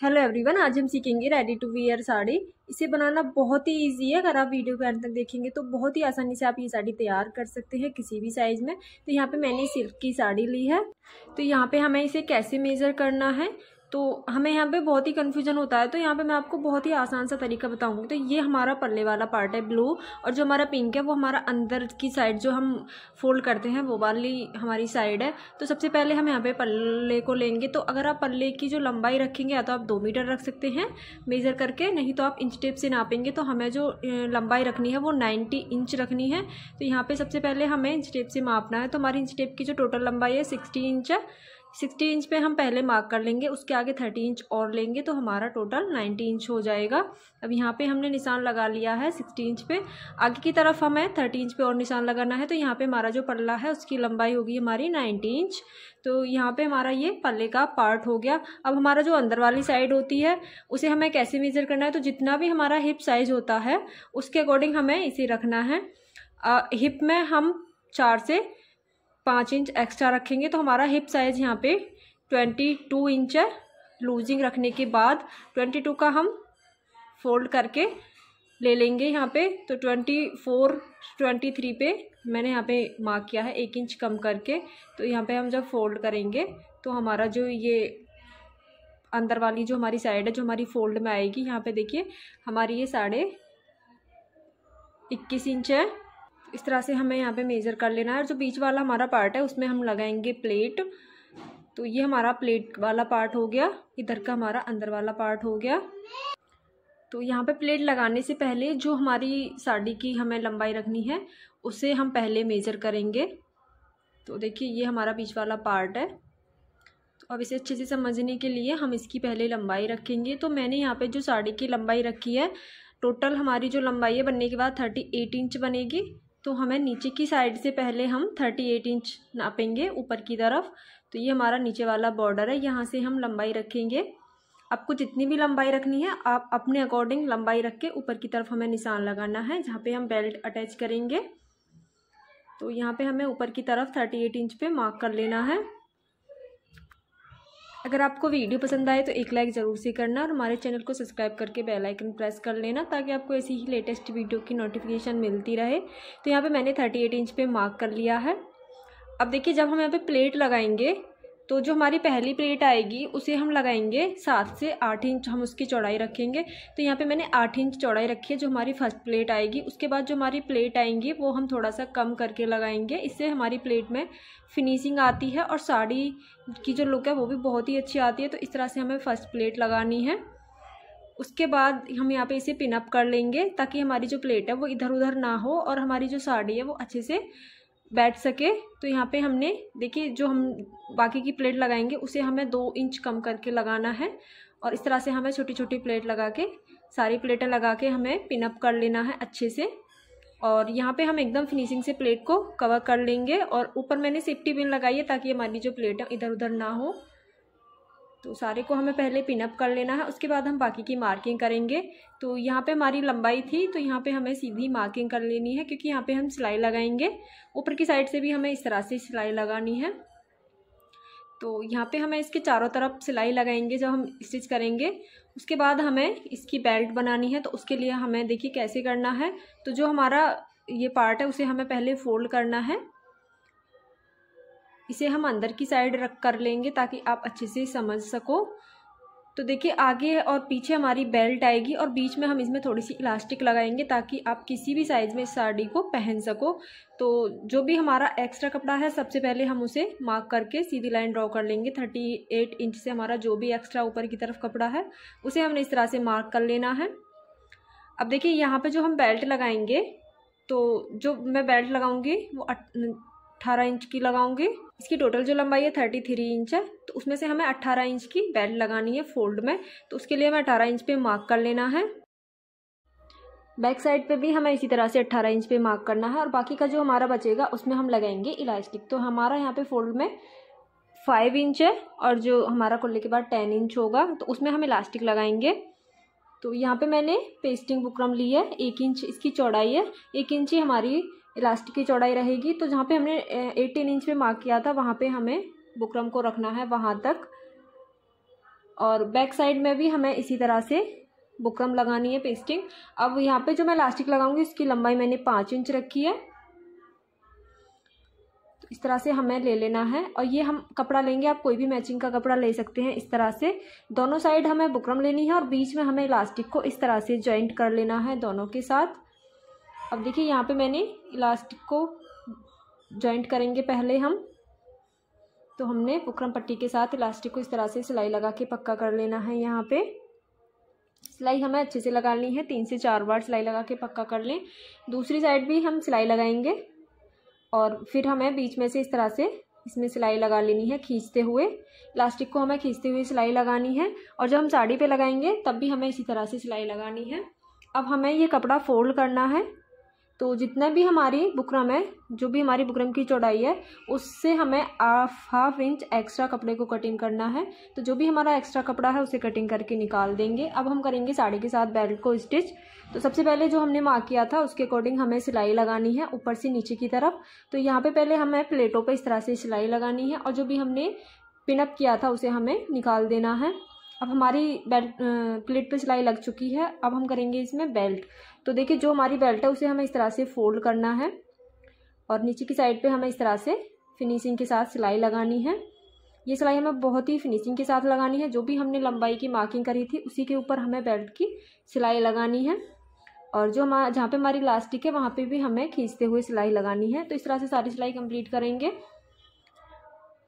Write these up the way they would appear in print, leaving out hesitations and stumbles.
Hello everyone, आज हम सीखेंगे रेडी टू वियर साड़ी। इसे बनाना बहुत ही इजी है। अगर आप वीडियो के अंत तक देखेंगे तो बहुत ही आसानी से आप ये साड़ी तैयार कर सकते हैं किसी भी साइज़ में। तो यहाँ पे मैंने सिल्क की साड़ी ली है। तो यहाँ पे हमें इसे कैसे मेज़र करना है, तो हमें यहाँ पे बहुत ही कन्फ्यूजन होता है। तो यहाँ पे मैं आपको बहुत ही आसान सा तरीका बताऊंगी। तो ये हमारा पल्ले वाला पार्ट है ब्लू, और जो हमारा पिंक है वो हमारा अंदर की साइड जो हम फोल्ड करते हैं वो वाली हमारी साइड है। तो सबसे पहले हम यहाँ पे पल्ले को लेंगे। तो अगर आप पल्ले की जो लंबाई रखेंगे या तो आप 2 मीटर रख सकते हैं मेज़र करके, नहीं तो आप इंच टेप से नापेंगे। तो हमें जो लंबाई रखनी है वो 90 इंच रखनी है। तो यहाँ पे सबसे पहले हमें इंच टेप से मापना है। तो हमारी इंच टेप की जो टोटल लंबाई है 60 इंच है। 60 इंच पे हम पहले मार्क कर लेंगे, उसके आगे 30 इंच और लेंगे तो हमारा टोटल 90 इंच हो जाएगा। अब यहाँ पे हमने निशान लगा लिया है 60 इंच पे। आगे की तरफ हमें 30 इंच पे और निशान लगाना है। तो यहाँ पे हमारा जो पल्ला है उसकी लंबाई होगी हमारी 90 इंच। तो यहाँ पे हमारा ये पल्ले का पार्ट हो गया। अब हमारा जो अंदर वाली साइड होती है उसे हमें कैसे मेज़र करना है, तो जितना भी हमारा हिप साइज होता है उसके अकॉर्डिंग हमें इसे रखना है। हिप में हम 4 से 5 इंच एक्स्ट्रा रखेंगे। तो हमारा हिप साइज़ यहाँ पे 22 इंच है। लूजिंग रखने के बाद 22 का हम फोल्ड करके ले लेंगे यहाँ पे। तो 24 23 पे मैंने यहाँ पे मार्क किया है 1 इंच कम करके। तो यहाँ पे हम जब फोल्ड करेंगे तो हमारा जो ये अंदर वाली जो हमारी साइड है जो हमारी फोल्ड में आएगी, यहाँ पे देखिए हमारी ये 21.5 इंच है। इस तरह से हमें यहाँ पे मेज़र कर लेना है। और जो बीच वाला हमारा पार्ट है उसमें हम लगाएंगे प्लेट। तो ये हमारा प्लेट वाला पार्ट हो गया, इधर का हमारा अंदर वाला पार्ट हो गया। तो यहाँ पे प्लेट लगाने से पहले जो हमारी साड़ी की हमें लंबाई रखनी है उसे हम पहले मेज़र करेंगे। तो देखिए ये हमारा बीच वाला पार्ट है। तो अब इसे अच्छे से समझने के लिए हम इसकी पहले लंबाई रखेंगे। तो मैंने यहाँ पे जो साड़ी की लंबाई रखी है, टोटल हमारी जो लंबाई है बनने के बाद 38 इंच बनेगी। तो हमें नीचे की साइड से पहले हम 38 इंच नापेंगे ऊपर की तरफ। तो ये हमारा नीचे वाला बॉर्डर है, यहाँ से हम लंबाई रखेंगे। आपको जितनी भी लंबाई रखनी है आप अपने अकॉर्डिंग लंबाई रख के ऊपर की तरफ हमें निशान लगाना है जहाँ पे हम बेल्ट अटैच करेंगे। तो यहाँ पे हमें ऊपर की तरफ 38 इंच पे मार्क कर लेना है। अगर आपको वीडियो पसंद आए तो एक लाइक ज़रूर से करना, और हमारे चैनल को सब्सक्राइब करके बेल आइकन प्रेस कर लेना ताकि आपको ऐसी ही लेटेस्ट वीडियो की नोटिफिकेशन मिलती रहे। तो यहाँ पे मैंने 38 इंच पे मार्क कर लिया है। अब देखिए जब हम यहाँ पे प्लेट लगाएंगे तो जो हमारी पहली प्लेट आएगी उसे हम लगाएंगे 7 से 8 इंच हम उसकी चौड़ाई रखेंगे। तो यहाँ पे मैंने 8 इंच चौड़ाई रखी है जो हमारी फर्स्ट प्लेट आएगी। उसके बाद जो हमारी प्लेट आएंगी वो हम थोड़ा सा कम करके लगाएंगे, इससे हमारी प्लेट में फिनिशिंग आती है और साड़ी की जो लुक है वो भी बहुत ही अच्छी आती है। तो इस तरह से हमें फर्स्ट प्लेट लगानी है। उसके बाद हम यहाँ पे इसे पिनअप कर लेंगे ताकि हमारी जो प्लेट है वो इधर उधर ना हो और हमारी जो साड़ी है वो अच्छे से बैठ सके। तो यहाँ पे हमने देखिए जो हम बाकी की प्लेट लगाएंगे उसे हमें 2 इंच कम करके लगाना है, और इस तरह से हमें छोटी छोटी प्लेट लगा के सारी प्लेटें लगा के हमें पिनअप कर लेना है अच्छे से। और यहाँ पे हम एकदम फिनिशिंग से प्लेट को कवर कर लेंगे, और ऊपर मैंने सेफ्टी पिन लगाई है ताकि हमारी जो प्लेट है इधर उधर ना हो। तो सारे को हमें पहले पिनअप कर लेना है, उसके बाद हम बाकी की मार्किंग करेंगे। तो यहाँ पे हमारी लंबाई थी तो यहाँ पे हमें सीधी मार्किंग कर लेनी है क्योंकि यहाँ पे हम सिलाई लगाएंगे। ऊपर की साइड से भी हमें इस तरह से सिलाई लगानी है। तो यहाँ पे हमें इसके चारों तरफ सिलाई लगाएंगे जब हम स्टिच करेंगे। उसके बाद हमें इसकी बेल्ट बनानी है। तो उसके लिए हमें देखिए कैसे करना है। तो जो हमारा ये पार्ट है उसे हमें पहले फोल्ड करना है। इसे हम अंदर की साइड रख कर लेंगे ताकि आप अच्छे से समझ सको। तो देखिए आगे और पीछे हमारी बेल्ट आएगी और बीच में हम इसमें थोड़ी सी इलास्टिक लगाएंगे ताकि आप किसी भी साइज़ में इस साड़ी को पहन सको। तो जो भी हमारा एक्स्ट्रा कपड़ा है सबसे पहले हम उसे मार्क करके सीधी लाइन ड्रॉ कर लेंगे। 38 इंच से हमारा जो भी एक्स्ट्रा ऊपर की तरफ कपड़ा है उसे हमने इस तरह से मार्क कर लेना है। अब देखिए यहाँ पर जो हम बेल्ट लगाएंगे, तो जो मैं बेल्ट लगाऊंगी वो 18 इंच की लगाऊंगी। इसकी टोटल जो लंबाई है 33 इंच है। तो उसमें से हमें 18 इंच की बेल्ट लगानी है फोल्ड में। तो उसके लिए हमें 18 इंच पे मार्क कर लेना है। बैक साइड पे भी हमें इसी तरह से 18 इंच पे मार्क करना है, और बाकी का जो हमारा बचेगा उसमें हम लगाएंगे इलास्टिक। तो हमारा यहाँ पे फोल्ड में 5 इंच है और जो हमारा कुल्ले के बाद 10 इंच होगा तो उसमें हम इलास्टिक लगाएंगे। तो यहाँ पे मैंने पेस्टिंग बुकरम ली है, 1 इंच इसकी चौड़ाई है, 1 इंच ही हमारी इलास्टिक की चौड़ाई रहेगी। तो जहाँ पे हमने 18 इंच पे मार्क किया था वहाँ पे हमें बुकरम को रखना है वहाँ तक। और बैक साइड में भी हमें इसी तरह से बुकरम लगानी है, पेस्टिंग। अब यहाँ पे जो मैं इलास्टिक लगाऊंगी इसकी लंबाई मैंने 5 इंच रखी है। तो इस तरह से हमें ले लेना है और ये हम कपड़ा लेंगे, आप कोई भी मैचिंग का कपड़ा ले सकते हैं। इस तरह से दोनों साइड हमें बुकरम लेनी है और बीच में हमें इलास्टिक को इस तरह से जॉइंट कर लेना है दोनों के साथ। अब देखिए यहाँ पे मैंने इलास्टिक को जॉइंट करेंगे पहले हम, तो हमने बुकरम पट्टी के साथ इलास्टिक को इस तरह से सिलाई लगा के पक्का कर लेना है। यहाँ पे सिलाई हमें अच्छे से लगानी है, 3 से 4 बार सिलाई लगा के पक्का कर लें। दूसरी साइड भी हम सिलाई लगाएंगे और फिर हमें बीच में से इस तरह से इसमें सिलाई लगा लेनी है, खींचते हुए इलास्टिक को हमें खींचते हुए सिलाई लगानी है। और जब हम साड़ी पे लगाएंगे तब भी हमें इसी तरह से सिलाई लगानी है। अब हमें ये कपड़ा फोल्ड करना है, तो जितना भी हमारी बुकरम है, जो भी हमारी बुकरम की चौड़ाई है उससे हमें हाफ इंच एक्स्ट्रा कपड़े को कटिंग करना है। तो जो भी हमारा एक्स्ट्रा कपड़ा है उसे कटिंग करके निकाल देंगे। अब हम करेंगे साड़ी के साथ बेल्ट को स्टिच। तो सबसे पहले जो हमने मार्क किया था उसके अकॉर्डिंग हमें सिलाई लगानी है ऊपर से नीचे की तरफ। तो यहाँ पे पहले हमें प्लेटों पे इस तरह से सिलाई लगानी है और जो भी हमने पिनअप किया था उसे हमें निकाल देना है। अब हमारी बेल्ट प्लेट पे सिलाई लग चुकी है। अब हम करेंगे इसमें बेल्ट। तो देखिए जो हमारी बेल्ट है उसे हमें इस तरह से फोल्ड करना है और नीचे की साइड पे हमें इस तरह से फिनिशिंग के साथ सिलाई लगानी है। ये सिलाई हमें बहुत ही फिनिशिंग के साथ लगानी है। जो भी हमने लंबाई की मार्किंग करी थी उसी के ऊपर हमें बेल्ट की सिलाई लगानी है और जो हमारा जहाँ पे हमारी इलास्टिक है वहाँ पे भी हमें खींचते हुए सिलाई लगानी है। तो इस तरह से सारी सिलाई कंप्लीट करेंगे।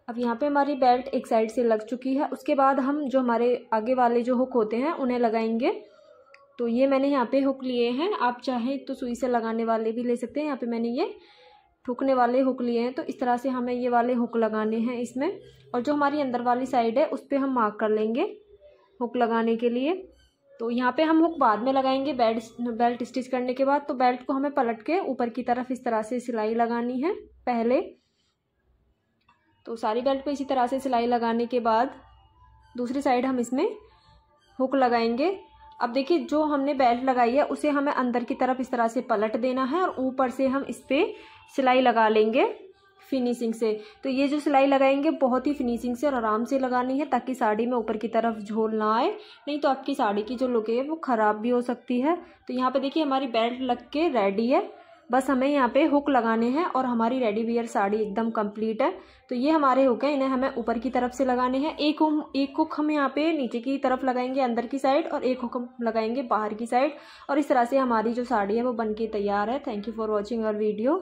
अब यहाँ पे हमारी बेल्ट एक साइड से लग चुकी है। उसके बाद हम जो हमारे आगे वाले जो हुक होते हैं उन्हें लगाएंगे। तो ये मैंने यहाँ पे हुक लिए हैं, आप चाहें तो सुई से लगाने वाले भी ले सकते हैं। यहाँ पे मैंने ये ठुकने वाले हुक लिए हैं। तो इस तरह से हमें ये वाले हुक लगाने हैं इसमें, और जो हमारी अंदर वाली साइड है उस पर हम मार्क कर लेंगे हुक लगाने के लिए। तो यहाँ पे हम हुक बाद में लगाएंगे बेल्ट स्टिच करने के बाद। तो बेल्ट को हमें पलट के ऊपर की तरफ इस तरह से सिलाई लगानी है पहले। तो सारी बेल्ट पे इसी तरह से सिलाई लगाने के बाद दूसरी साइड हम इसमें हुक लगाएंगे। अब देखिए जो हमने बेल्ट लगाई है उसे हमें अंदर की तरफ इस तरह से पलट देना है और ऊपर से हम इस पर सिलाई लगा लेंगे फिनिशिंग से। तो ये जो सिलाई लगाएंगे बहुत ही फिनिशिंग से और आराम से लगानी है ताकि साड़ी में ऊपर की तरफ झोल ना आए, नहीं तो आपकी साड़ी की जो लुक है वो ख़राब भी हो सकती है। तो यहाँ पे देखिए हमारी बेल्ट लग के रेडी है, बस हमें यहाँ पे हुक लगाने हैं और हमारी रेडी वियर साड़ी एकदम कंप्लीट है। तो ये हमारे हुक हैं, इन्हें हमें ऊपर की तरफ से लगाने हैं। एक हुक हम यहाँ पे नीचे की तरफ लगाएंगे अंदर की साइड और एक हुक हम लगाएंगे बाहर की साइड। और इस तरह से हमारी जो साड़ी है वो बनके तैयार है। Thank you for watching our video.